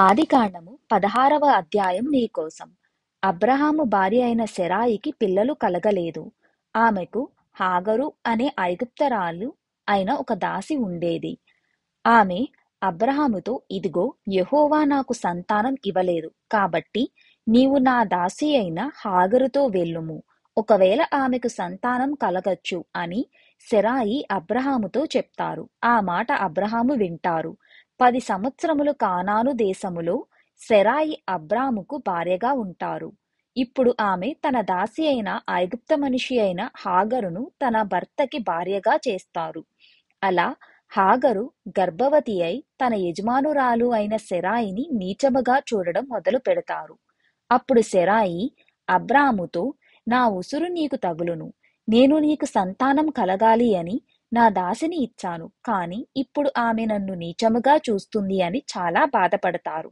ఆదికాండము 16వ అధ్యాయం నీకోసం. అబ్రహాము భార్య అయిన శెరాయికి పిల్లలు కలగలేదు. ఆమెకు హాగరు అనే ఐగుప్తరాలు అయిన ఒక దాసి ఉండేది. ఆమె అబ్రహాముతో, ఇదిగో, యెహోవా నాకు సంతానం ఇవ్వలేదు, కాబట్టి నీవు నా దాసి అయిన హాగరుతో వెళ్ళుము, ఒకవేళ ఆమెకు సంతానం కలగచ్చు అని శెరాయి అబ్రహాముతో చెప్తారు. ఆ మాట అబ్రహాము వింటారు. 10 సంవత్సరములు కానాను దేశములో శెరాయి అబ్రాముకు భార్యగా ఉంటారు. ఇప్పుడు ఆమె తన దాసి అయిన ఐగుప్త మనిషి అయిన హాగరును తన భర్తకి భార్యగా చేస్తారు. అలా హాగరు గర్భవతి అయి తన యజమానురాలు అయిన శెరాయిని నీచముగా చూడడం మొదలు పెడతారు. అప్పుడు శెరాయి అబ్రాముతో, నా ఉసురు నీకు తగులును, నేను నీకు సంతానం కలగాలి అని నా దాసిని ఇచ్చాను, కాని ఇప్పుడు ఆమె నన్ను నీచముగా చూస్తుంది అని చాలా బాధపడతారు.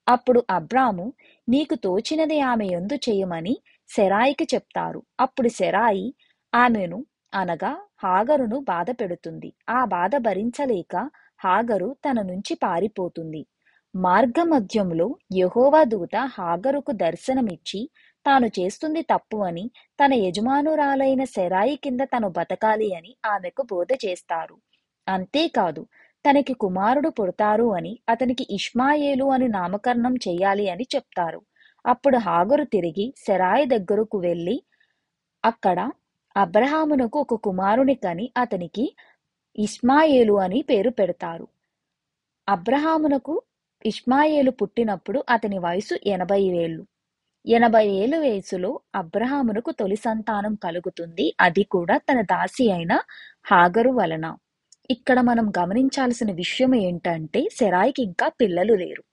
అప్పుడు అబ్రాము, నీకు తోచినది ఆమె యందు చేయమని శెరాయికి చెప్తారు. అప్పుడు శెరాయి ఆమెను అనగా హాగరును బాధ పెడుతుంది. ఆ బాధ భరించలేక హాగరు తన నుంచి పారిపోతుంది. మార్గమధ్యంలో యెహోవా దూత హాగరుకు దర్శనమిచ్చి తాను చేస్తుంది తప్పు అని, తన యజమానురాలైన శెరాయి కింద తను బతకాలి అని ఆమెకు బోధ చేస్తారు. అంతేకాదు, తనకి కుమారుడు పుడతారు అని, అతనికి ఇష్మాయేలు అని నామకరణం చెయ్యాలి అని చెప్తారు. అప్పుడు హాగరు తిరిగి శెరాయి దగ్గరకు వెళ్ళి అక్కడ అబ్రహామునకు ఒక కుమారుని కని అతనికి ఇష్మాయేలు అని పేరు పెడతారు. అబ్రహామునకు ఇష్మాయేలు పుట్టినప్పుడు అతని వయసు 80 ఏళ్ళు. 80 ఏళ్ళ వయసులో అబ్రహామునకు తొలి సంతానం కలుగుతుంది. అది కూడా తన దాసి అయిన హాగరు వలన. ఇక్కడ మనం గమనించాల్సిన విషయం ఏంటంటే, శెరాయికి ఇంకా పిల్లలు లేరు.